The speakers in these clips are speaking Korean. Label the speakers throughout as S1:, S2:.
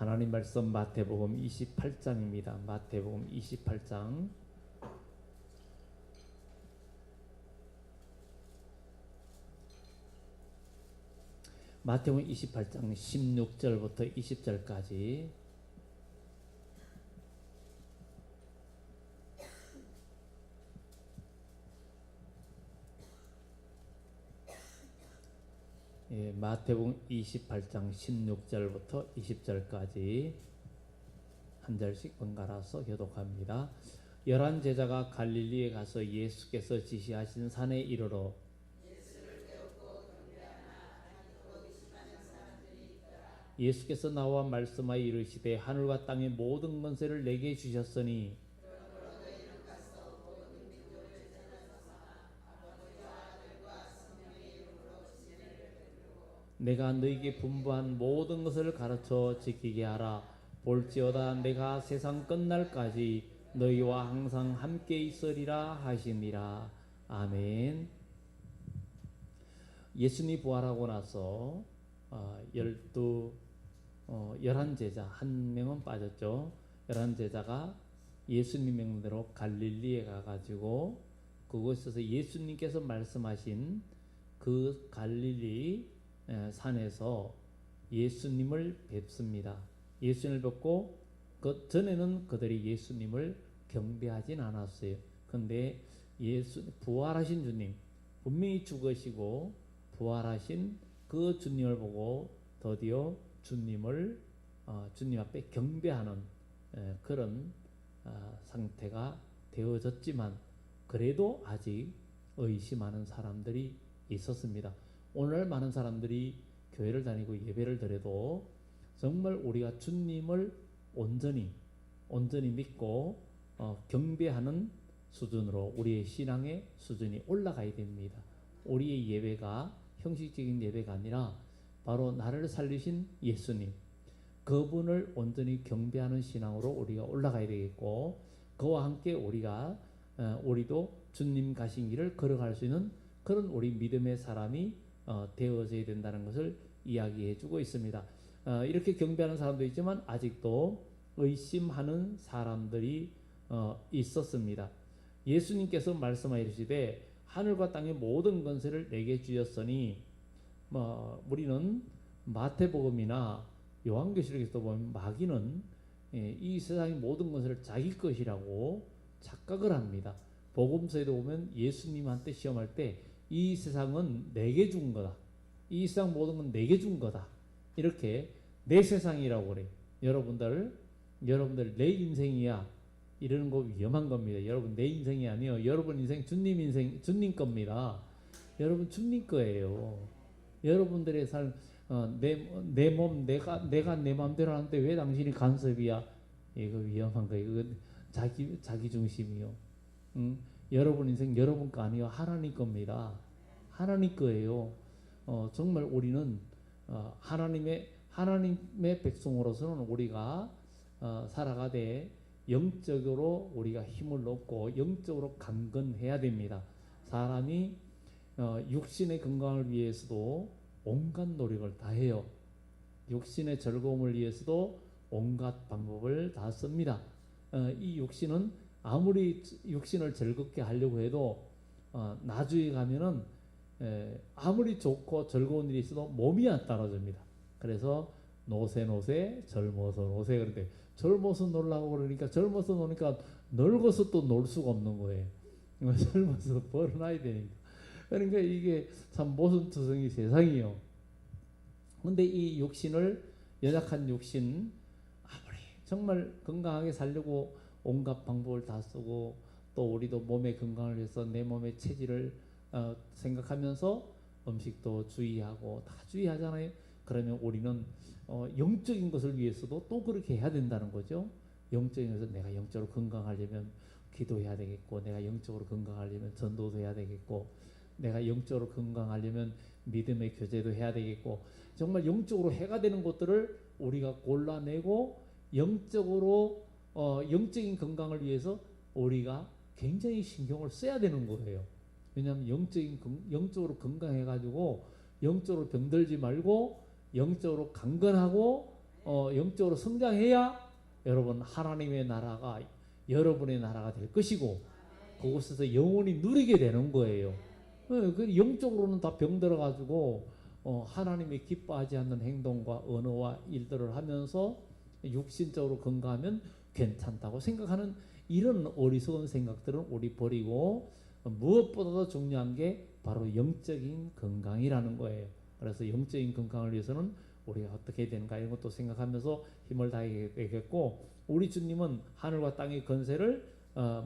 S1: 하나님 말씀 마태복음 28장입니다. 마태복음 28장 마태복음 28장 16절부터 20절까지 마태복음 28장 16절부터 20절까지 한 절씩 번갈아서 교독합니다. 11 제자가 갈릴리에 가서 예수께서 지시하신 산에 이르러 예수께서 나와 말씀하여 이르시되 하늘과 땅의 모든 권세를 내게 주셨으니 내가 너희에게 분부한 모든 것을 가르쳐 지키게 하라. 볼지어다 내가 세상 끝날까지 너희와 항상 함께 있으리라 하시니라. 아멘. 예수님이 부활하고 나서 11 제자, 한 명은 빠졌죠. 11 제자가 예수님 명대로 갈릴리에 가가지고 그곳에서 예수님께서 말씀하신 그 갈릴리 산에서 예수님을 뵙습니다. 예수님을 뵙고 그 전에는 그들이 예수님을 경배하진 않았어요. 그런데 부활하신 주님, 분명히 죽으시고 부활하신 그 주님을 보고 드디어 주님 앞에 경배하는 그런 상태가 되어졌지만 그래도 아직 의심하는 사람들이 있었습니다. 오늘 많은 사람들이 교회를 다니고 예배를 드려도 정말 우리가 주님을 온전히 믿고 경배하는 수준으로 우리의 신앙의 수준이 올라가야 됩니다. 우리의 예배가 형식적인 예배가 아니라 바로 나를 살리신 예수님, 그분을 온전히 경배하는 신앙으로 우리가 올라가야 되겠고, 그와 함께 우리도 주님 가신 길을 걸어갈 수 있는 그런 우리 믿음의 사람이 되어져야 된다는 것을 이야기해 주고 있습니다. 이렇게 경배하는 사람도 있지만 아직도 의심하는 사람들이 있었습니다. 예수님께서 말씀하여 이르시되 하늘과 땅의 모든 권세를 내게 주셨으니 우리는 마태복음이나 요한계시록에서 보면 마귀는 이 세상의 모든 것을 자기 것이라고 착각을 합니다. 복음서에도 보면 예수님한테 시험할 때 이 세상은 내게 준 거다. 이 세상 모든 건 내게 준 거다. 이렇게 내 세상이라고 그래요. 여러분들 내 인생이야. 이러는 거 위험한 겁니다. 여러분 내 인생이 아니에요. 여러분 인생 주님 겁니다. 여러분 주님 거예요. 여러분들의 삶, 내 몸, 내가 내 마음대로 하는데 왜 당신이 간섭이야? 이거 위험한 거예요. 이거 자기 중심이요. 여러분 인생 여러분 거 아니요. 하나님 겁니다. 하나님 거예요. 정말 우리는 하나님의 백성으로서는 우리가 살아가되 영적으로 우리가 힘을 얻고 영적으로 강건해야 됩니다. 사람이 육신의 건강을 위해서도 온갖 노력을 다 해요. 육신의 즐거움을 위해서도 온갖 방법을 다 씁니다. 이 육신은 아무리 육신을 즐겁게 하려고 해도 나중에 가면은 아무리 좋고 즐거운 일이 있어도 몸이 안 따라줍니다. 그래서 노세 젊어서 노세. 그런데 젊어서 놀라고 그러니까 젊어서 노니까 늙어서 또 놀 수가 없는 거예요. 젊어서 벌어놔야 되니까. 그러니까 이게 참 모순투성이 세상이요. 근데 이 연약한 육신, 아무리 정말 건강하게 살려고 온갖 방법을 다 쓰고 또 우리도 몸의 건강을 위해서 내 몸의 체질을 생각하면서 음식도 주의하고 다 주의하잖아요. 그러면 우리는 영적인 것을 위해서도 또 그렇게 해야 된다는 거죠. 영적인 것을 내가 영적으로 건강하려면 기도해야 되겠고, 내가 영적으로 건강하려면 전도도 해야 되겠고, 내가 영적으로 건강하려면 믿음의 교제도 해야 되겠고, 정말 영적으로 해가 되는 것들을 우리가 골라내고 영적인 건강을 위해서 우리가 굉장히 신경을 써야 되는 거예요. 왜냐하면 영적으로 건강해가지고 영적으로 병들지 말고 영적으로 강건하고 영적으로 성장해야 여러분 하나님의 나라가 여러분의 나라가 될 것이고 그곳에서 영원히 누리게 되는 거예요. 그 영적으로는 다 병들어 가지고 하나님이 기뻐하지 않는 행동과 언어와 일들을 하면서 육신적으로 건강하면 괜찮다고 생각하는 이런 어리석은 생각들은 우리 버리고 무엇보다도 중요한 게 바로 영적인 건강이라는 거예요. 그래서 영적인 건강을 위해서는 우리가 어떻게 해야 되는가 이런 것도 생각하면서 힘을 다해야겠고, 우리 주님은 하늘과 땅의 건세를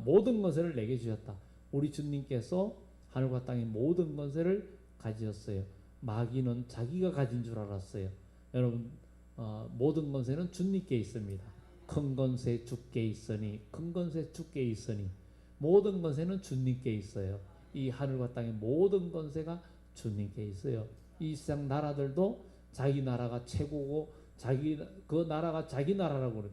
S1: 모든 건세를 내게 주셨다. 우리 주님께서 하늘과 땅의 모든 건세를 가지셨어요. 마귀는 자기가 가진 줄 알았어요. 여러분 모든 건세는 주님께 있습니다. 큰 건세 주께 있으니, 큰 건세 주께 있으니, 모든 건세는 주님께 있어요. 이 하늘과 땅의 모든 건세가 주님께 있어요. 이 세상 나라들도 자기 나라가 최고고 그 나라가 자기 나라라고 그래요.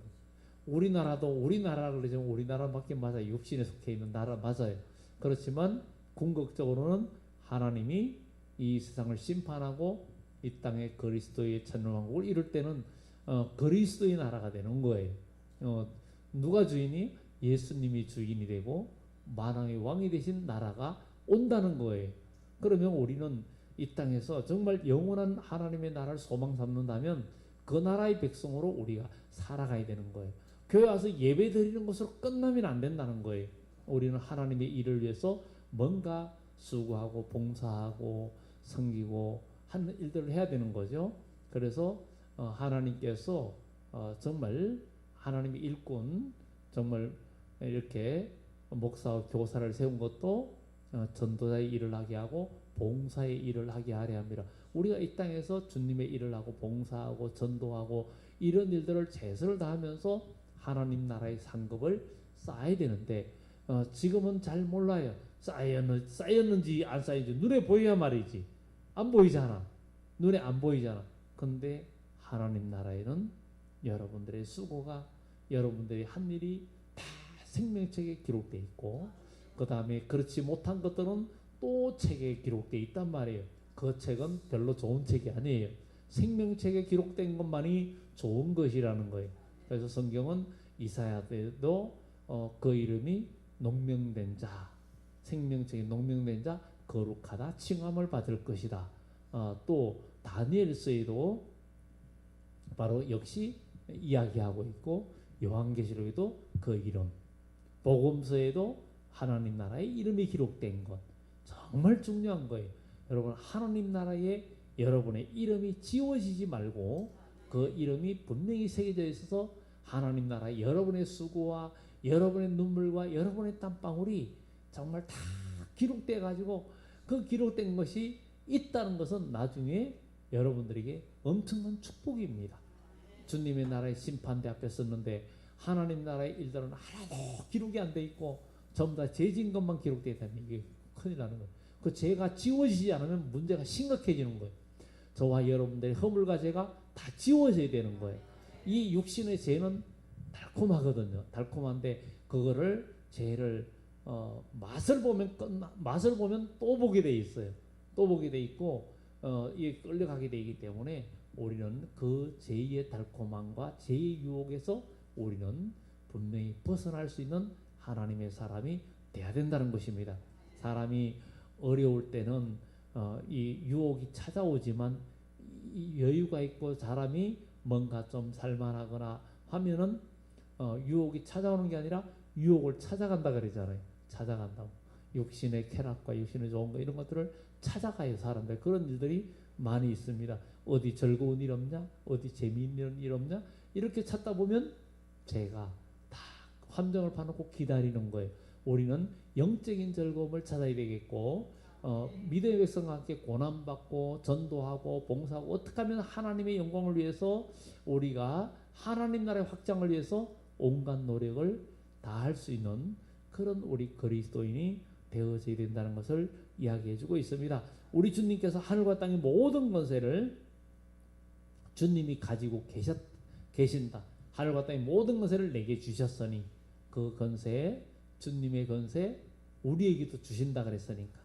S1: 우리나라도 우리나라라고 그러지만 우리나라밖에 맞아요. 육신에 속해 있는 나라 맞아요. 그렇지만 궁극적으로는 하나님이 이 세상을 심판하고 이 땅에 그리스도의 천년왕국을 이룰 때는 그리스도의 나라가 되는 거예요. 누가 주인이? 예수님이 주인이 되고 만왕의 왕이 되신 나라가 온다는 거예요. 그러면 우리는 이 땅에서 정말 영원한 하나님의 나라를 소망 삼는다면 그 나라의 백성으로 우리가 살아가야 되는 거예요. 교회 와서 예배 드리는 것으로 끝나면 안 된다는 거예요. 우리는 하나님의 일을 위해서 뭔가 수고하고 봉사하고 섬기고 하는 일들을 해야 되는 거죠. 그래서 하나님께서 정말 하나님의 일꾼 정말 이렇게 목사와 교사를 세운 것도 전도자의 일을 하게 하고 봉사의 일을 하게 하려 합니다. 우리가 이 땅에서 주님의 일을 하고 봉사하고 전도하고 이런 일들을 최선을 다하면서 하나님 나라의 상급을 쌓아야 되는데 지금은 잘 몰라요. 쌓였는지 안 쌓였는지 눈에 보여야 말이지. 안 보이잖아. 눈에 안 보이잖아. 근데 하나님 나라에는 여러분들의 수고가, 여러분들이 한 일이 다 생명책에 기록되어 있고, 그 다음에 그렇지 못한 것들은 또 책에 기록되어 있단 말이에요. 그 책은 별로 좋은 책이 아니에요. 생명책에 기록된 것만이 좋은 것이라는 거예요. 그래서 성경은 이사야 때도 그 이름이 농명된 자, 생명책에 농명된 자 거룩하다 칭함을 받을 것이다. 또 다니엘서에도 바로 역시 이야기하고 있고, 요한계시록에도 그 이름, 복음서에도 하나님 나라의 이름이 기록된 것, 정말 중요한 거예요. 여러분 하나님 나라에 여러분의 이름이 지워지지 말고 그 이름이 분명히 새겨져 있어서 하나님 나라에 여러분의 수고와 여러분의 눈물과 여러분의 땀방울이 정말 다 기록돼 가지고 그 기록된 것이 있다는 것은 나중에 여러분들에게 엄청난 축복입니다. 주님의 나라의 심판대 앞에 섰는데 하나님 나라의 일들은 하나도 기록이 안 돼 있고 전부 다 죄진 것만 기록되어 있다면 이게 큰일 나는 거예요. 그 죄가 지워지지 않으면 문제가 심각해지는 거예요. 저와 여러분들의 허물과 죄가 다 지워져야 되는 거예요. 이 육신의 죄는 달콤하거든요. 달콤한데 그거를 죄를 맛을 보면 또 보게 돼 있어요. 또 보게 돼 있고 이게 끌려가게 되기 때문에 우리는 그 죄의 달콤함과 죄의 유혹에서 우리는 분명히 벗어날 수 있는 하나님의 사람이 돼야 된다는 것입니다. 사람이 어려울 때는 이 유혹이 찾아오지만 이 여유가 있고 사람이 뭔가 좀 살만하거나 하면은 유혹이 찾아오는 게 아니라 유혹을 찾아간다 그러잖아요. 찾아간다고. 육신의 쾌락과 육신의 좋은 거 이런 것들을 찾아가요. 사람들. 그런 일들이 많이 있습니다. 어디 즐거운 일 없냐? 어디 재미있는 일 없냐? 이렇게 찾다 보면 제가 다 함정을 파놓고 기다리는 거예요. 우리는 영적인 즐거움을 찾아야 되겠고 믿음의 백성과 함께 고난받고 전도하고 봉사하고 어떻게 하면 하나님의 영광을 위해서 우리가 하나님 나라의 확장을 위해서 온갖 노력을 다할 수 있는 그런 우리 그리스도인이 되어져야 된다는 것을 이야기해주고 있습니다. 우리 주님께서 하늘과 땅의 모든 권세를 주님이 가지고 계신다. 하늘과 땅의 모든 권세를 내게 주셨으니 그 권세, 주님의 권세 우리에게도 주신다 그랬으니까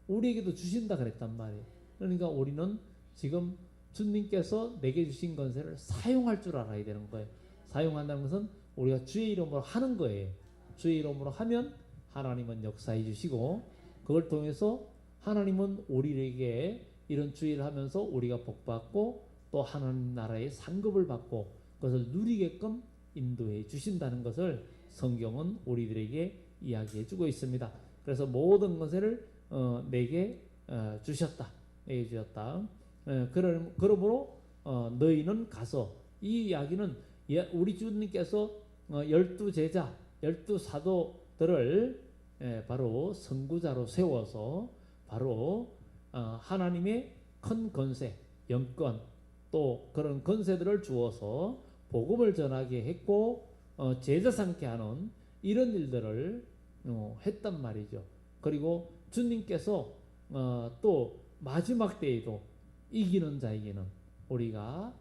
S1: 우리에게도 주신다 그랬단 말이에요. 그러니까 우리는 지금 주님께서 내게 주신 권세를 사용할 줄 알아야 되는 거예요. 사용한다는 것은 우리가 주의 이름으로 하는 거예요. 주의 이름으로 하면 하나님은 역사해 주시고 그걸 통해서 하나님은 우리에게 이런 주의 일을 하면서 우리가 복받고 또 하나님 나라의 상급을 받고 그것을 누리게끔 인도해 주신다는 것을 성경은 우리들에게 이야기해 주고 있습니다. 그래서 모든 권세를 내게 주셨다. 내게 주셨다. 그러므로 너희는 가서 이 이야기는 우리 주님께서 12제자, 12사도들을 바로 선구자로 세워서 바로 하나님의 큰 권세, 영권 또 그런 권세들을 주어서 복음을 전하게 했고 제자 삼게 하는 이런 일들을 했단 말이죠. 그리고 주님께서 또 마지막 때에도 이기는 자에게는 우리가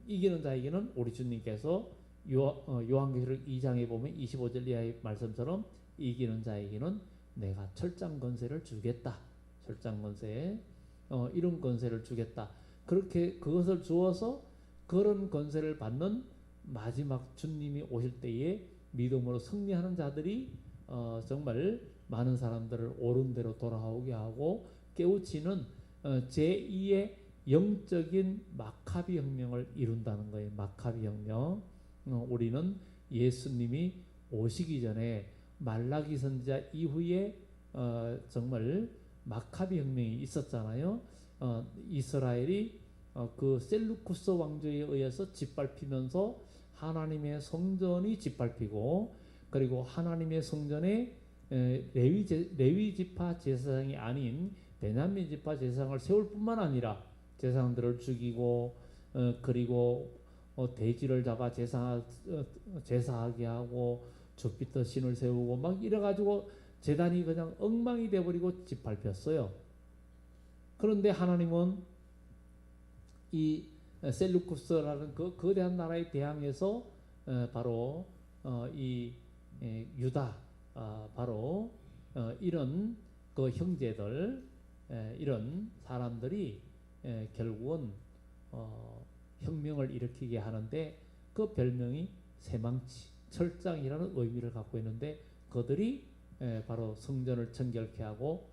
S1: 이기는 자에게는 우리 주님께서 요한계시록 2장에 보면 25절 이하의 말씀처럼 이기는 자에게는 내가 철장 권세를 주겠다. 철장 권세 이런 권세를 주겠다. 그렇게 그것을 주어서 그런 권세를 받는 마지막 주님이 오실 때에 믿음으로 승리하는 자들이 정말 많은 사람들을 옳은 대로 돌아오게 하고 깨우치는 제2의 영적인 마카비 혁명을 이룬다는 거예요. 마카비 혁명. 우리는 예수님이 오시기 전에 말라기 선지자 이후에 정말 마카비 혁명이 있었잖아요. 이스라엘이 그 셀루쿠스 왕조에 의해서 짓밟히면서 하나님의 성전이 짓밟히고 그리고 하나님의 성전에 레위 지파 제사장이 아닌 베냐민 지파 제사장을 세울 뿐만 아니라 제사장들을 죽이고 그리고 돼지를 잡아 제사하게 하고 주피터 신을 세우고 막 이래가지고 제단이 그냥 엉망이 돼버리고 짓밟혔어요. 그런데 하나님은 이 셀루쿠스라는 그 거대한 나라에 대항해서 바로 이 유다 바로 이런 그 형제들 이런 사람들이 결국은 혁명을 일으키게 하는데 그 별명이 새망치 철장이라는 의미를 갖고 있는데 그들이 바로 성전을 정결케 하고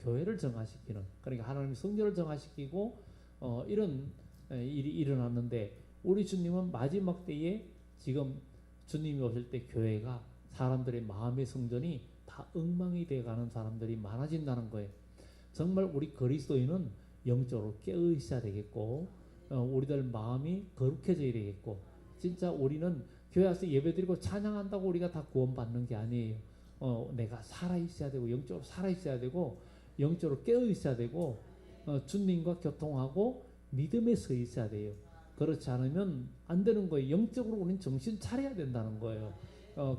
S1: 교회를 정화시키는 그러니까 하나님이 성전을 정화시키고 이런 일이 일어났는데 우리 주님은 마지막 때에 지금 주님이 오실 때 교회가 사람들의 마음의 성전이 다 엉망이 돼가는 사람들이 많아진다는 거예요. 정말 우리 그리스도인은 영적으로 깨어 있어야 되겠고 우리들 마음이 거룩해져야 되겠고 진짜 우리는 교회 와서 예배드리고 찬양한다고 우리가 다 구원받는 게 아니에요. 내가 살아있어야 되고 영적으로 살아있어야 되고 영적으로 깨어 있어야 되고 주님과 교통하고 믿음에 서 있어야 돼요. 그렇지 않으면 안 되는 거예요. 영적으로 우리는 정신 차려야 된다는 거예요.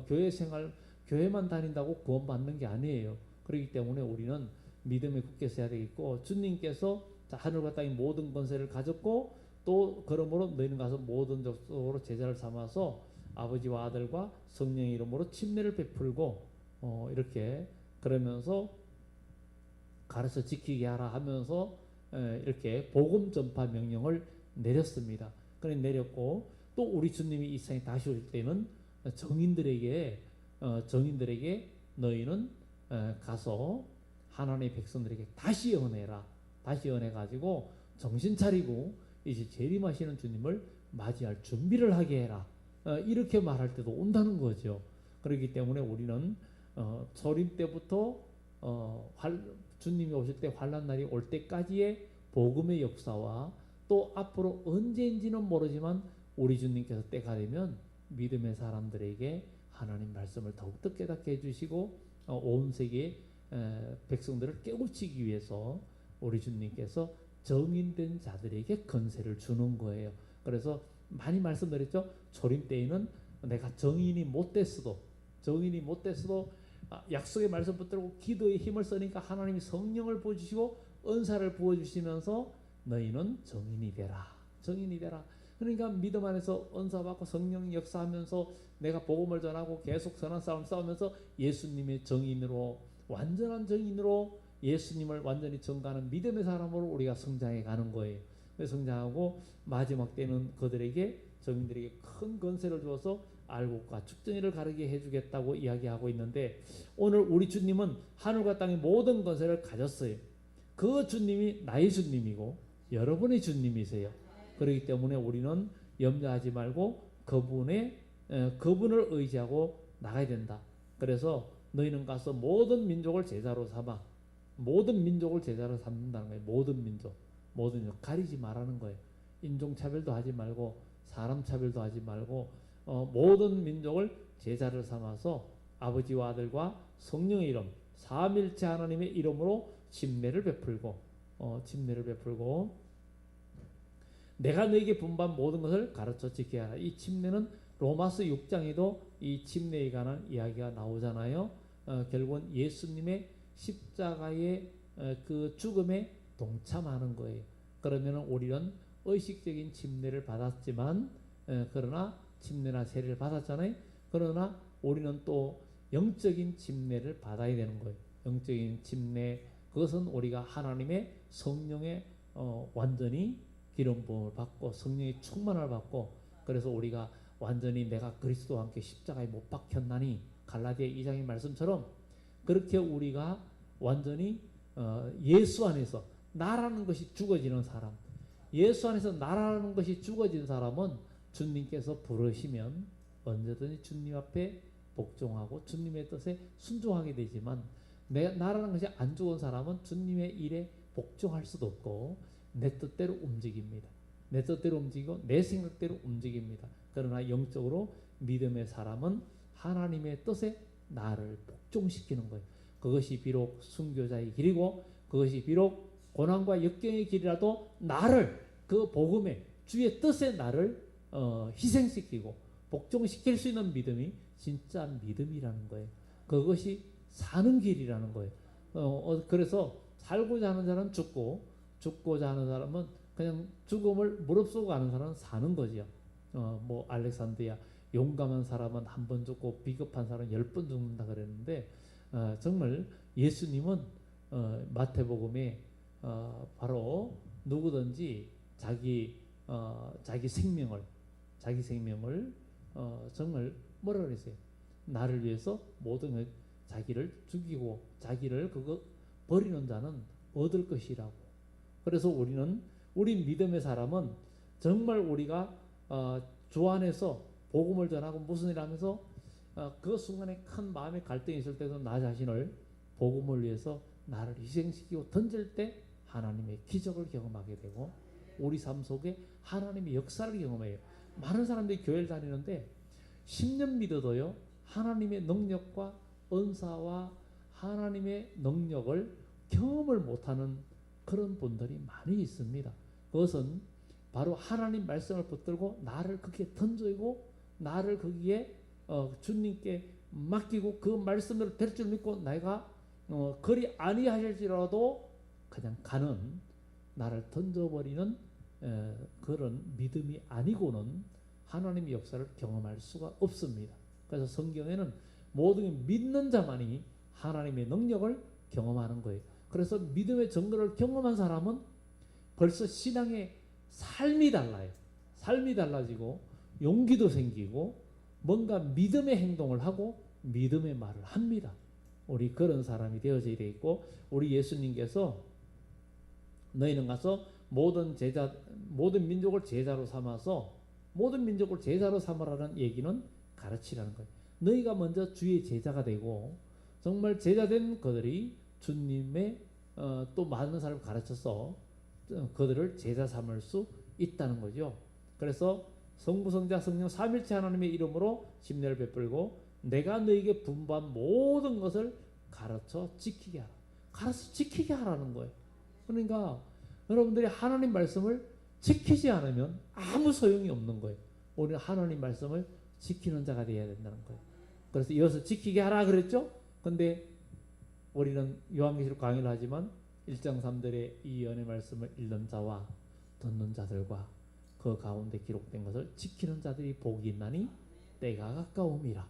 S1: 교회 생활 교회만 다닌다고 구원받는 게 아니에요. 그렇기 때문에 우리는 믿음에 굳게 서야 되겠고 주님께서 하늘과 땅의 모든 권세를 가졌고 또 그러므로 너희는 가서 모든 족속으로 제자를 삼아서 아버지와 아들과 성령의 이름으로 침례를 베풀고 이렇게 그러면서 가르쳐 지키게 하라 하면서 이렇게 복음 전파 명령을 내렸습니다. 그래 내렸고 또 우리 주님이 이 세상에 다시 오실 때는 정인들에게 너희는 가서 하나님의 백성들에게 다시 연해라. 다시 연해 가지고 정신 차리고 이제 재림하시는 주님을 맞이할 준비를 하게 해라. 이렇게 말할 때도 온다는 거죠. 그렇기 때문에 우리는 초림 때부터 주님이 오실 때 환난 날이 올 때까지의 복음의 역사와 또 앞으로 언제인지는 모르지만 우리 주님께서 때가 되면 믿음의 사람들에게 하나님 말씀을 더욱더 깨닫게 해주시고 온 세계 백성들을 깨우치기 위해서 우리 주님께서 정인된 자들에게 권세를 주는 거예요. 그래서 많이 말씀드렸죠. 초림 때에는 내가 정인이 못 됐어도 약속의 말씀 붙들고 기도에 힘을 쓰니까 하나님이 성령을 부어주시고 은사를 부어주시면서 너희는 정인이 되라. 그러니까 믿음 안에서 은사 받고 성령 역사하면서 내가 복음을 전하고 계속 선한 싸움 싸우면서 예수님의 정인으로 완전한 정인으로 예수님을 완전히 전가하는 믿음의 사람으로 우리가 성장해 가는 거예요. 성장하고 마지막 때는 그들에게 저민들에게 큰 권세를 주어서 알곡과 축전이를 가르게 해주겠다고 이야기하고 있는데 오늘 우리 주님은 하늘과 땅의 모든 권세를 가졌어요. 그 주님이 나의 주님이고 여러분의 주님이세요. 그렇기 때문에 우리는 염려하지 말고 그분을 의지하고 나가야 된다. 그래서 너희는 가서 모든 민족을 제자로 삼아 모든 민족을 제자로 삼는다는 거예요. 모든 민족 가리지 말라는 거예요. 인종차별도 하지 말고 사람 차별도 하지 말고 모든 민족을 제자를 삼아서 아버지와 아들과 성령의 이름 삼일체 하나님의 이름으로 침례를 베풀고 내가 너에게 분반 모든 것을 가르쳐 지켜야 하라. 이 침례는 로마서 6장에도 이 침례에 관한 이야기가 나오잖아요. 결국은 예수님의 십자가의 그 죽음에 동참하는 거예요. 그러면 우리는 의식적인 침례를 받았지만 그러나 침례나 세례를 받았잖아요. 그러나 우리는 또 영적인 침례를 받아야 되는 거예요. 영적인 침례 그것은 우리가 하나님의 성령의 완전히 기름 부음을 받고 성령의 충만을 받고 그래서 우리가 완전히 내가 그리스도와 함께 십자가에 못 박혔나니 갈라디아 2장의 말씀처럼 그렇게 우리가 완전히 예수 안에서 나라는 것이 죽어지는 사람 예수 안에서 나라는 것이 죽어진 사람은 주님께서 부르시면 언제든지 주님 앞에 복종하고 주님의 뜻에 순종하게 되지만 나라는 것이 안 죽은 사람은 주님의 일에 복종할 수도 없고 내 뜻대로 움직입니다. 내 뜻대로 움직이고 내 생각대로 움직입니다. 그러나 영적으로 믿음의 사람은 하나님의 뜻에 나를 복종시키는 거예요. 그것이 비록 순교자의 길이고 그것이 비록 고난과 역경의 길이라도 나를 그 복음의 주의 뜻에 나를 희생시키고 복종시킬 수 있는 믿음이 진짜 믿음이라는 거예요. 그것이 사는 길이라는 거예요. 그래서 살고자 하는 자는 죽고자 하는 사람은 그냥 죽음을 무릅쓰고 가는 사람은 사는 거죠. 뭐 알렉산드리아 용감한 사람은 한 번 죽고 비겁한 사람은 10번 죽는다 그랬는데 정말 예수님은 마태복음에 바로 누구든지 자기 생명을 정말 뭐라 그랬어요? 나를 위해서 모든 자기를 죽이고 자기를 그거 버리는 자는 얻을 것이라고. 그래서 우리 믿음의 사람은 정말 우리가 주 안에서 복음을 전하고 무슨 일 하면서 그 순간에 큰 마음의 갈등이 있을 때도 나 자신을 복음을 위해서 나를 희생시키고 던질 때 하나님의 기적을 경험하게 되고 우리 삶 속에 하나님의 역사를 경험해요. 많은 사람들이 교회를 다니는데 10년 믿어도요 하나님의 능력과 은사와 하나님의 능력을 경험을 못하는 그런 분들이 많이 있습니다. 그것은 바로 하나님 말씀을 붙들고 나를 거기에 던지고 나를 거기에 주님께 맡기고 그 말씀을 될 줄 믿고 내가 그리 아니하실지라도 그냥 가는 나를 던져버리는 그런 믿음이 아니고는 하나님의 역사를 경험할 수가 없습니다. 그래서 성경에는 모든 믿는 자만이 하나님의 능력을 경험하는 거예요. 그래서 믿음의 증거를 경험한 사람은 벌써 신앙의 삶이 달라요. 삶이 달라지고 용기도 생기고 뭔가 믿음의 행동을 하고 믿음의 말을 합니다. 우리 그런 사람이 되어져야 되겠고 우리 예수님께서 너희는 가서 모든 민족을 제자로 삼아서 모든 민족을 제자로 삼으라는 얘기는 가르치라는 거예요. 너희가 먼저 주의 제자가 되고 정말 제자된 그들이 주님의 또 많은 사람을 가르쳐서 그들을 제자 삼을 수 있다는 거죠. 그래서 성부 성자 성령 삼일체 하나님의 이름으로 침례를 베풀고 내가 너에게 분부한 모든 것을 가르쳐 지키게 하라. 가르쳐 지키게 하라는 거예요. 그러니까 여러분들이 하나님 말씀을 지키지 않으면 아무 소용이 없는 거예요. 우리는 하나님 말씀을 지키는 자가 되어야 된다는 거예요. 그래서 이어서 지키게 하라 그랬죠. 근데 우리는 요한계시록 강의를 하지만 1장 3절의 이 연의 말씀을 읽는 자와 듣는 자들과 그 가운데 기록된 것을 지키는 자들이 복이 있나니 때가 가까움이라.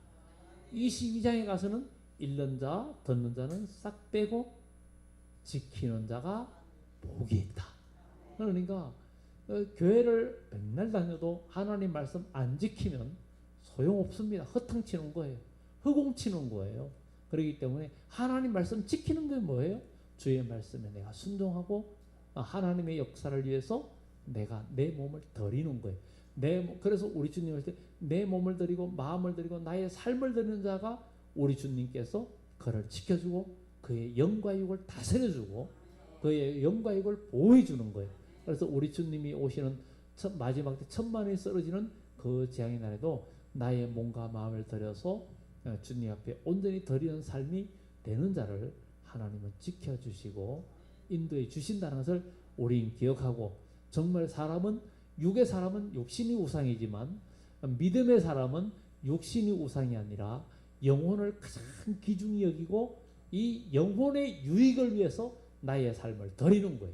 S1: 22장에 가서는 읽는 자, 듣는 자는 싹 빼고 지키는 자가 복이 있다. 그러니까 교회를 맨날 다녀도 하나님 말씀 안 지키면 소용없습니다. 허탕치는 거예요. 허공치는 거예요. 그렇기 때문에 하나님 말씀 지키는 게 뭐예요? 주의 말씀에 내가 순종하고 하나님의 역사를 위해서 내가 내 몸을 드리는 거예요. 그래서 우리 주님 할 때 내 몸을 드리고 마음을 드리고 나의 삶을 드리는 자가 우리 주님께서 그를 지켜주고 그의 영과 육을 다스려주고 그의 영과 육을 보호해주는 거예요. 그래서 우리 주님이 오시는 마지막 때 천만이 쓰러지는 그 재앙의 날에도 나의 몸과 마음을 들여서 주님 앞에 온전히 드리는 삶이 되는 자를 하나님은 지켜주시고 인도해 주신다는 것을 우리는 기억하고, 정말 육의 사람은 육신이 우상이지만 믿음의 사람은 육신이 우상이 아니라 영혼을 가장 귀중히 여기고 이 영혼의 유익을 위해서 나의 삶을 드리는 거예요.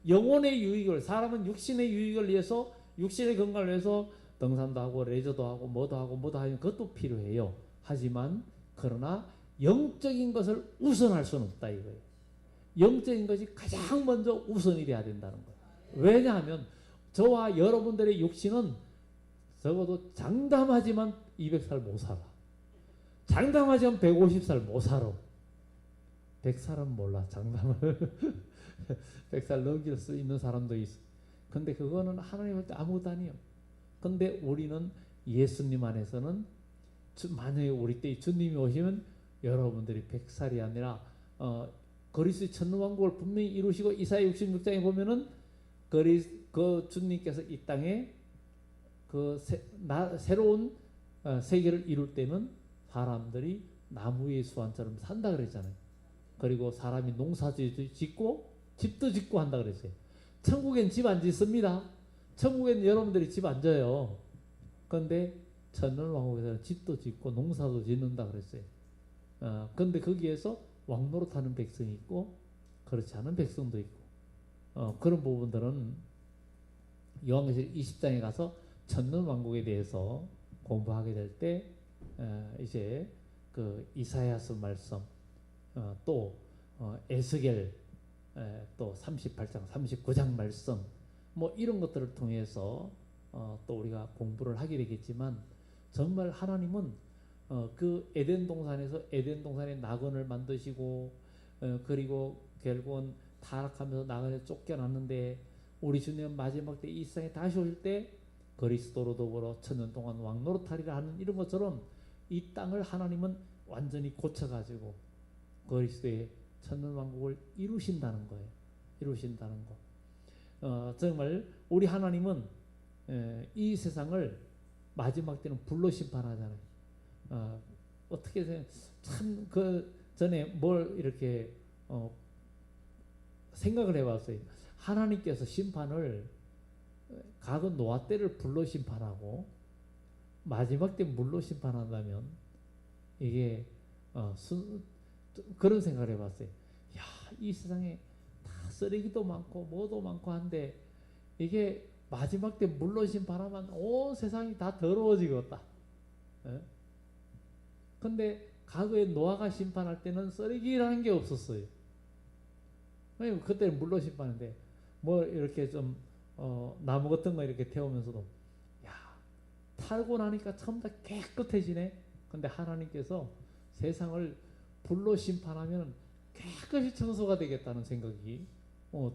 S1: 영혼의 유익을, 사람은 육신의 유익을 위해서, 육신의 건강을 위해서 등산도 하고 레저도 하고 뭐도 하면 그것도 필요해요. 하지만 그러나 영적인 것을 우선할 수는 없다 이거예요. 영적인 것이 가장 먼저 우선이 돼야 된다는 거예요. 왜냐하면 저와 여러분들의 육신은 적어도 장담하지만 200살 못 살아. 장담하지만 150살 못 살아. 100살은 몰라. 장담을 100살 넘길 수 있는 사람도 있어. 근데 그거는 하나님 할 때 아무것도 아니에요. 근데 우리는 예수님 안에서는 만약에 우리 때 주님이 오시면 여러분들이 100살이 아니라 그리스도의 천년왕국을 분명히 이루시고 이사야 66장에 보면은 그 주님께서 이 땅에 새로운 세계를 이룰 때는 사람들이 나무 위의 수완처럼 산다 그랬잖아요. 그리고 사람이 농사도 짓고 집도 짓고 한다 그랬어요. 천국엔 집 안 짓습니다. 천국엔 여러분들이 집 안 져요. 그런데 천년왕국에서는 집도 짓고 농사도 짓는다 그랬어요. 그런데 거기에서 왕노릇하는 백성이 있고 그렇지 않은 백성도 있고 그런 부분들은 요한계시록 20장에 가서 천년왕국에 대해서 공부하게 될 때 이제 그 이사야서 말씀 또 에스겔 또 38장 39장 말씀 뭐 이런 것들을 통해서 또 우리가 공부를 하게 되겠지만, 정말 하나님은 그 에덴 동산에 낙원을 만드시고 그리고 결국은 타락하면서 낙원에 쫓겨났는데 우리 주님은 마지막 때 이 세상에 다시 올 때 그리스도로 더불어 천년 동안 왕노릇하리라 하는 이런 것처럼 이 땅을 하나님은 완전히 고쳐가지고 그리스도의 천년왕국을 이루신다는 거예요. 이루신다는 거. 정말 우리 하나님은 이 세상을 마지막 때는 불로 심판하잖아요. 어떻게 참 그 전에 뭘 이렇게 생각을 해봤어요. 하나님께서 심판을 과거 노아 때를 불로 심판하고 마지막 때 물로 심판한다면 이게 그런 생각을 해봤어요. 야, 이 세상에 다 쓰레기도 많고 뭐도 많고 한데 이게 마지막 때 물로 심판하면 온 세상이 다 더러워지겠다. 근데 과거에 노아가 심판할 때는 쓰레기라는 게 없었어요. 왜냐면 그때는 물로 심판인데 뭐 이렇게 좀 나무 같은 거 이렇게 태우면서도 야, 탈고 나니까 처음 다 깨끗해지네. 근데 하나님께서 세상을 불로 심판하면 깨끗이 청소가 되겠다는 생각이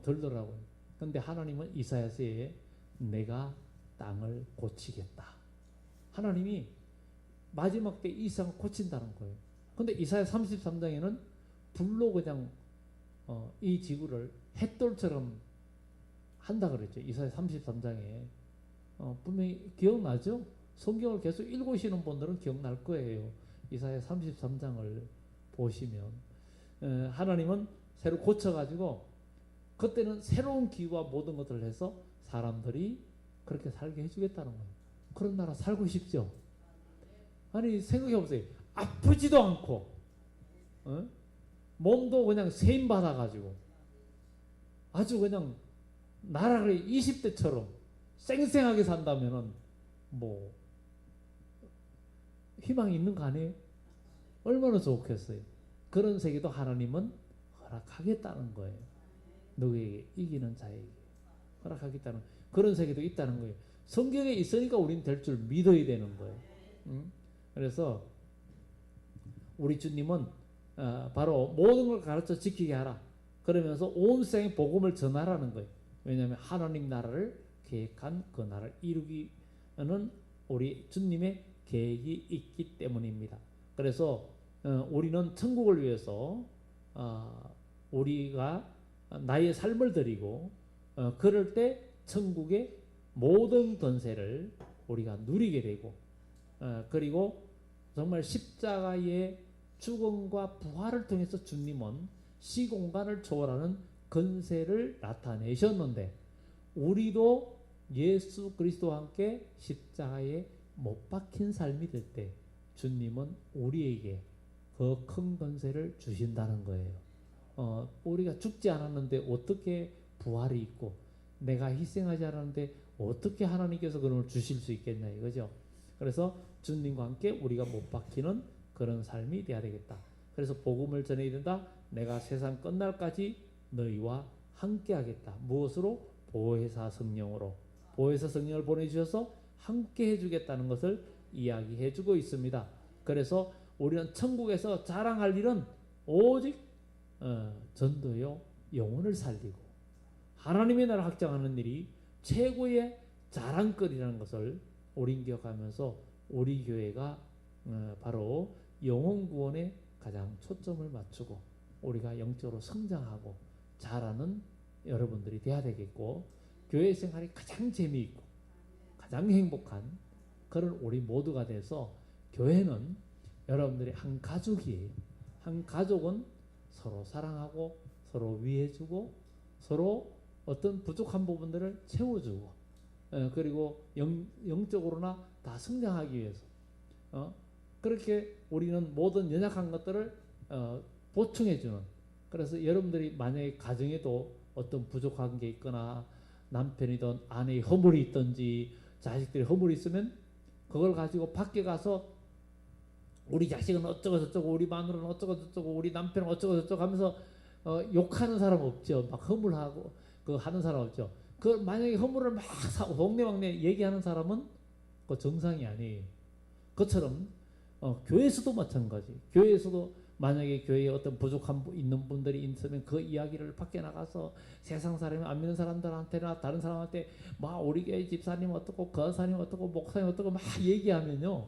S1: 들더라고요. 근데 하나님은 이사야서에 내가 땅을 고치겠다. 하나님이 마지막 때 이 세상을 고친다는 거예요. 근데 이사야 33장에는 불로 그냥 이 지구를 햇돌처럼 한다 그랬죠. 이사야 33장에 분명히 기억나죠? 성경을 계속 읽으시는 분들은 기억날 거예요. 이사야 33장을 보시면 하나님은 새로 고쳐가지고 그때는 새로운 기후와 모든 것들을 해서 사람들이 그렇게 살게 해주겠다는 거예요. 그런 나라 살고 싶죠? 아니 생각해보세요. 아프지도 않고 몸도 그냥 세임 받아가지고 아주 그냥 나라를 20대처럼 쌩쌩하게 산다면은 뭐 희망이 있는 거 아니에요? 얼마나 좋겠어요. 그런 세계도 하나님은 허락하겠다는 거예요. 누구에게? 이기는 자에게 허락하겠다는. 그런 세계도 있다는 거예요. 성경에 있으니까 우리는 될 줄 믿어야 되는 거예요. 그래서 우리 주님은 바로 모든 걸 가르쳐 지키게 하라. 그러면서 온 세상에 복음을 전하라는 거예요. 왜냐하면 하나님 나라를 계획한 그 나라를 이루기는 우리 주님의 계획이 있기 때문입니다. 그래서 우리는 천국을 위해서 우리가 나의 삶을 드리고 그럴 때 천국의 모든 권세를 우리가 누리게 되고 그리고 정말 십자가의 죽음과 부활을 통해서 주님은 시공간을 초월하는 권세를 나타내셨는데 우리도 예수 그리스도와 함께 십자가에 못 박힌 삶이 될 때 주님은 우리에게 더 큰 권세를 주신다는 거예요. 우리가 죽지 않았는데 어떻게 부활이 있고 내가 희생하지 않았는데 어떻게 하나님께서 그걸 주실 수 있겠냐 이거죠. 그래서 주님과 함께 우리가 못 박히는 그런 삶이 돼야 되겠다. 그래서 복음을 전해야 된다. 내가 세상 끝날까지 너희와 함께 하겠다. 무엇으로? 보혜사 성령으로. 보혜사 성령을 보내주셔서 함께 해주겠다는 것을 이야기해주고 있습니다. 그래서 우리는 천국에서 자랑할 일은 오직 전도요 영혼을 살리고 하나님의 나라를 확장하는 일이 최고의 자랑거리라는 것을 우린 기억하면서 우리 교회가 바로 영혼 구원에 가장 초점을 맞추고 우리가 영적으로 성장하고 자라는 여러분들이 돼야 되겠고 교회 생활이 가장 재미있고 가장 행복한 그런 우리 모두가 돼서 교회는 여러분들이 한 가족이에요. 한 가족은 서로 사랑하고 서로 위해주고 서로 어떤 부족한 부분들을 채워주고 그리고 영적으로나 다 성장하기 위해서 그렇게 우리는 모든 연약한 것들을 보충해주는 그래서 여러분들이 만약에 가정에도 어떤 부족한 게 있거나 남편이든 아내의 허물이 있든지 자식들이 허물이 있으면 그걸 가지고 밖에 가서 우리 자식은 어쩌고 저쩌고 우리 마누라는 어쩌고 저쩌고 우리 남편은 어쩌고 저쩌고 하면서 욕하는 사람 없죠. 막 허물하고 그 하는 사람 없죠. 그 만약에 허물을 막 사고 동네방네 얘기하는 사람은 그 정상이 아니에요. 그처럼 교회에서도 마찬가지. 교회에서도 만약에 교회에 어떤 부족한 있는 분들이 있으면 그 이야기를 밖에 나가서 세상 사람이 안 믿는 사람들한테나 다른 사람한테 막 우리 교회 집사님 어떻고 거사님 어떻고 목사님 어떻고 막 얘기하면요.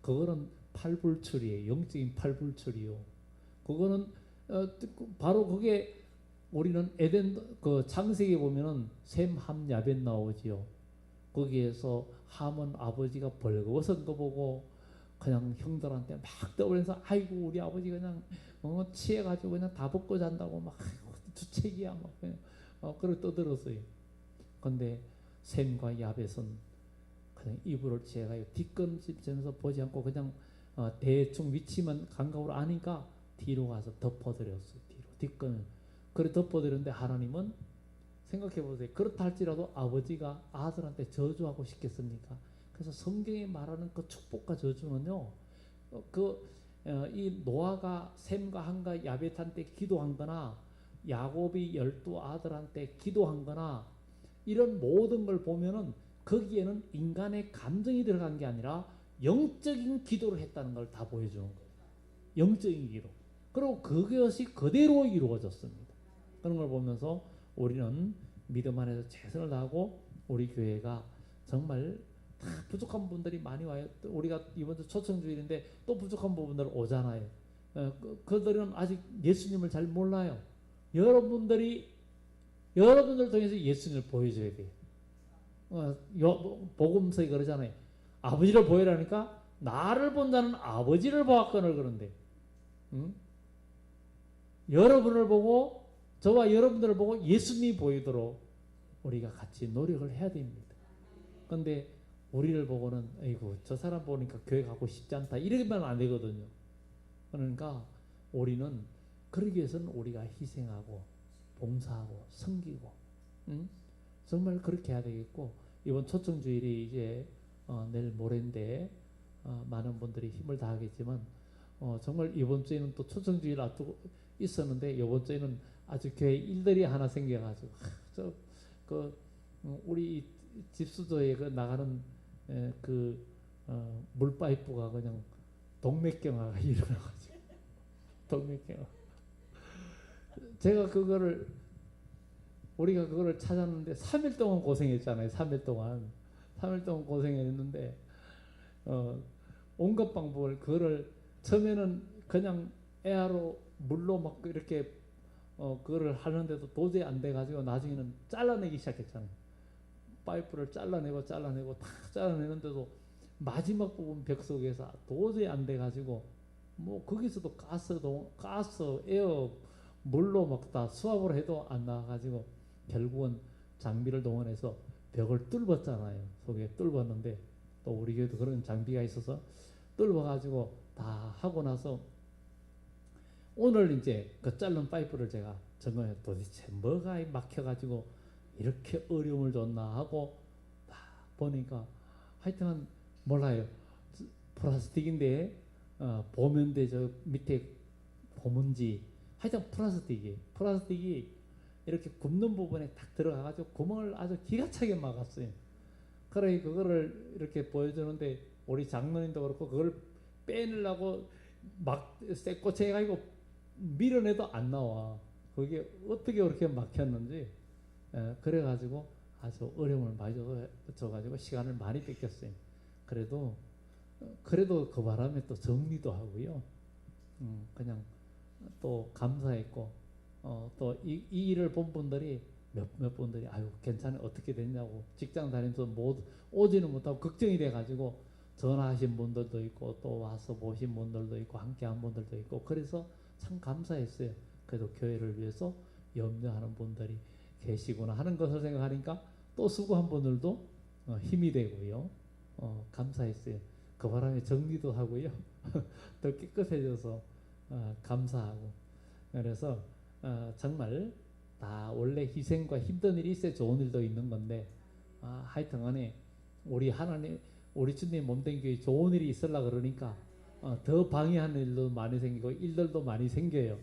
S1: 그거는 팔불출이에요. 영적인 팔불출이요. 그거는 바로 그게 우리는 에덴 그 창세기 보면은 셈, 함, 야벳 나오지요. 거기에서 함은 아버지가 벌거벗은 거 보고 그냥 형들한테 막 떠올려서 아이고 우리 아버지 그냥 취해가지고 그냥 다 벗고 잔다고 막 주책이야 막 그냥 그렇게 떠들었어요. 근데 셈과 야벳은 그냥 이불을 취해가지고 뒷걸음질면서 보지 않고 그냥 대충 위치만 감각으로 아니까 뒤로 가서 덮어드렸어요. 뒤로 뒷걸음 그래 덮어드렸는데 하나님은 생각해보세요. 그렇다 할지라도 아버지가 아들한테 저주하고 싶겠습니까? 그래서 성경에 말하는 그 축복과 저주는요, 이 노아가 셈과 함과 야벳한테 기도한 거나 야곱이 12 아들한테 기도한 거나 이런 모든 걸 보면은 거기에는 인간의 감정이 들어간 게 아니라 영적인 기도를 했다는 걸 다 보여주는 거예요. 영적인 기도. 그리고 그것이 그대로 이루어졌습니다. 그런 걸 보면서 우리는 믿음 안에서 최선을 다하고 우리 교회가 정말 다 부족한 분들이 많이 와요. 우리가 이번 주 초청주일인데 또 부족한 부분들 오잖아요. 그들은 아직 예수님을 잘 몰라요. 여러분들 통해서 예수님을 보여줘야 돼요. 복음서에 그러잖아요. 아버지를 보여라니까 나를 본 자는 아버지를 보았거늘 그런데 여러분을 보고 저와 여러분들을 보고 예수님이 보이도록 우리가 같이 노력을 해야 됩니다. 그런데 우리를 보고는 아이고 저 사람 보니까 교회 가고 싶지 않다 이러기만 안 되거든요. 그러니까 우리는 그러기 위해서는 우리가 희생하고 봉사하고 섬기고 정말 그렇게 해야 되겠고 이번 초청주일이 이제 내일 모레인데 많은 분들이 힘을 다하겠지만 정말 이번 주에는 또 초청주일 앞두고 있었는데 이번 주에는 아주 교회 일들이 하나 생겨가지고 우리 집수조에 그 나가는 그 물파이프가 그냥 동맥경화가 일어나가지고 동맥경화. 제가 그거를 우리가 그거를 찾았는데 3일 동안 고생했잖아요. 3일 동안 3일 동안 고생했는데 온갖 방법을 그거를 처음에는 그냥 에아로 물로 막 이렇게 그거를 하는데도 도저히 안 돼가지고 나중에는 잘라내기 시작했잖아요. 파이프를 잘라내고 다 잘라내는데도 마지막 부분 벽 속에서 도저히 안 돼가지고 뭐 거기서도 가스 에어 물로 막 다 수압을 해도 안 나와가지고 결국은 장비를 동원해서 벽을 뚫었잖아요. 속에 뚫었는데 또 우리 교회도 그런 장비가 있어서 뚫어가지고 다 하고 나서 오늘 이제 그 자른 파이프를 제가 점검해 도대체 뭐가 막혀가지고 이렇게 어려움을 줬나 하고 딱 보니까 하여튼 몰라요. 플라스틱인데 보면대 저 밑에 보문지 하여튼 플라스틱이 이렇게 굽는 부분에 딱 들어가가지고 구멍을 아주 기가 차게 막았어요. 그래 그거를 이렇게 보여주는데 우리 장로님도 그렇고 그걸 빼내려고 막 쇠꼬챙이 가지고 밀어내도 안 나와. 그게 어떻게 그렇게 막혔는지 그래가지고 아주 어려움을 많이 줘가지고 시간을 많이 뺏겼어요. 그래도 그 바람에 또 정리도 하고요. 그냥 또 감사했고 또 이 일을 본 분들이 몇 분들이 아유 괜찮아 어떻게 됐냐고 직장 다니면서 못 오지는 못하고 걱정이 돼가지고 전화하신 분들도 있고 또 와서 보신 분들도 있고 함께한 분들도 있고 그래서 참 감사했어요. 그래도 교회를 위해서 염려하는 분들이 계시구나 하는 것을 생각하니까 또 수고한 분들도 힘이 되고요. 감사했어요. 그 바람에 정리도 하고요. 더 깨끗해져서 감사하고 그래서 정말 다 원래 희생과 힘든 일이 있어야 좋은 일도 있는 건데 하여튼간에 우리 하나님 우리 주님 몸된 교회 좋은 일이 있으려 그러니까 더 방해하는 일도 많이 생기고 일들도 많이 생겨요.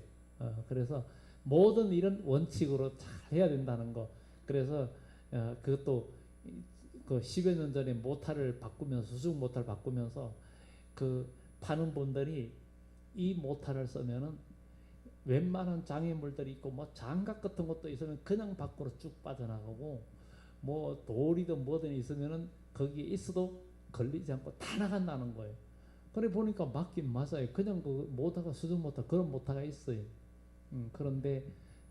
S1: 그래서 모든 일은 원칙으로 잘 해야 된다는 거. 그래서 그것도 그 10여 년 전에 모타를 바꾸면서 수중 모타를 바꾸면서 그 파는 분들이 이 모타를 쓰면은 웬만한 장애물들이 있고 뭐 장갑 같은 것도 있으면 그냥 밖으로 쭉 빠져나가고 뭐 돌이든 뭐든 있으면은 거기에 있어도 걸리지 않고 다 나간다는 거예요. 그래 보니까 맞긴 맞아요. 그냥 그 모타가 수중 모타 그런 모타가 있어요. 그런데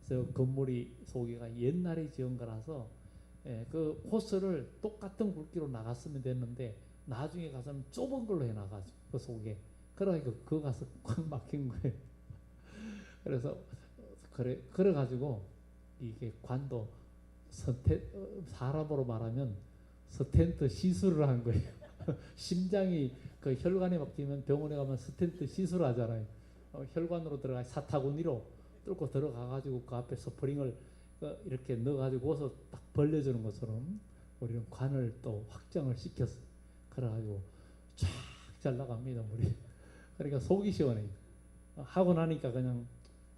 S1: 저 건물이 소개가 옛날에 지은 거라서 그 호스를 똑같은 굵기로 나갔으면 됐는데 나중에 가서는 좁은 걸로 해놔가지고 그 속에 그러니까 그거 가서 꽉 막힌 거예요. 그래서 그래가지고 이게 관도 사람으로 말하면 스텐트 시술을 한 거예요. 심장이 그 혈관에 막히면 병원에 가면 스텐트 시술 하잖아요. 혈관으로 들어가 사타구니로 뚫고 들어가가지고 그 앞에 스프링을 이렇게 넣어가지고서 딱 벌려주는 것처럼 우리는 관을 또 확장을 시켰어요. 그래가지고 쫙 잘 나갑니다 물이. 그러니까 속이 시원해요. 하고 나니까 그냥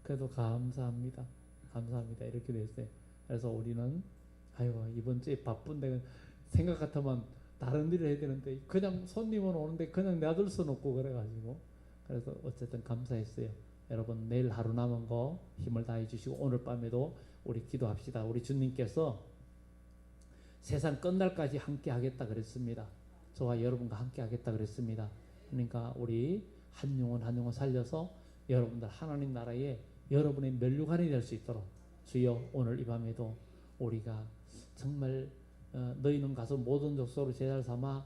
S1: 그래도 감사합니다 이렇게 됐어요. 그래서 우리는 아이고 이번 주에 바쁜데 생각 같으면 다른 일을 해야 되는데 그냥 손님은 오는데 그냥 놔둘 수는 없고 그래가지고 그래서 어쨌든 감사했어요. 여러분 내일 하루 남은 거 힘을 다해 주시고 오늘 밤에도 우리 기도합시다. 우리 주님께서 세상 끝날까지 함께 하겠다 그랬습니다. 저와 여러분과 함께 하겠다 그랬습니다. 그러니까 우리 한 영혼 살려서 여러분들 하나님 나라에 여러분의 면류관이 될 수 있도록 주여 오늘 이 밤에도 우리가 정말 너희는 가서 모든 족속으로 제자를 삼아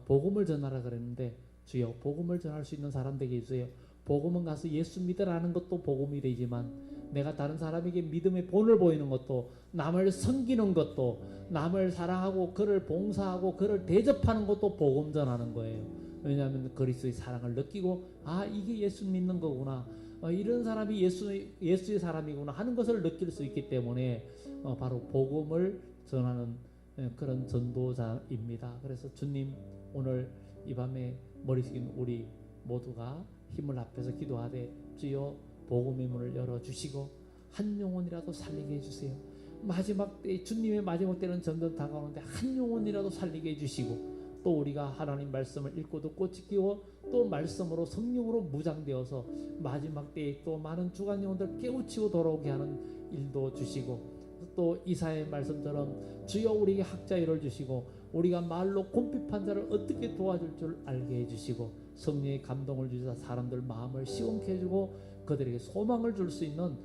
S1: 복음을 전하라 그랬는데 주여 복음을 전할 수 있는 사람 되게 해주세요. 복음은 가서 예수 믿으라는 것도 복음이 되지만 내가 다른 사람에게 믿음의 본을 보이는 것도 남을 섬기는 것도 남을 사랑하고 그를 봉사하고 그를 대접하는 것도 복음 전하는 거예요. 왜냐하면 그리스도의 사랑을 느끼고 이게 예수 믿는 거구나 이런 사람이 예수의 사람이구나 하는 것을 느낄 수 있기 때문에 바로 복음을 전하는 그런 전도자입니다. 그래서 주님 오늘 이 밤에 머리 숙인 우리 모두가 힘을 합해서 기도하되 주여 복음의 문을 열어주시고 한 영혼이라도 살리게 해주세요. 마지막 때 주님의 마지막 때는 점점 다가오는데 한 영혼이라도 살리게 해주시고 또 우리가 하나님 말씀을 읽고 듣고 지키고 또 말씀으로 성령으로 무장되어서 마지막 때에 또 많은 주간 영혼들 깨우치고 돌아오게 하는 일도 주시고 또 이사야의 말씀처럼 주여 우리에게 학자일을 주시고 우리가 말로 곰핍한 자를 어떻게 도와줄 줄 알게 해주시고 성령의 감동을 주셔서 사람들 마음을 시원케 해주고 그들에게 소망을 줄 수 있는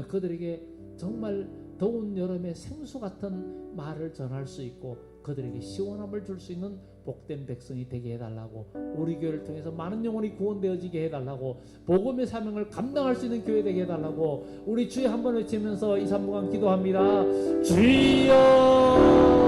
S1: 그들에게 정말 더운 여름에 생수 같은 말을 전할 수 있고 그들에게 시원함을 줄 수 있는 복된 백성이 되게 해달라고 우리 교회를 통해서 많은 영혼이 구원되어지게 해달라고 복음의 사명을 감당할 수 있는 교회 되게 해달라고 우리 주여 한번 외치면서 2, 3분간 기도합니다. 주여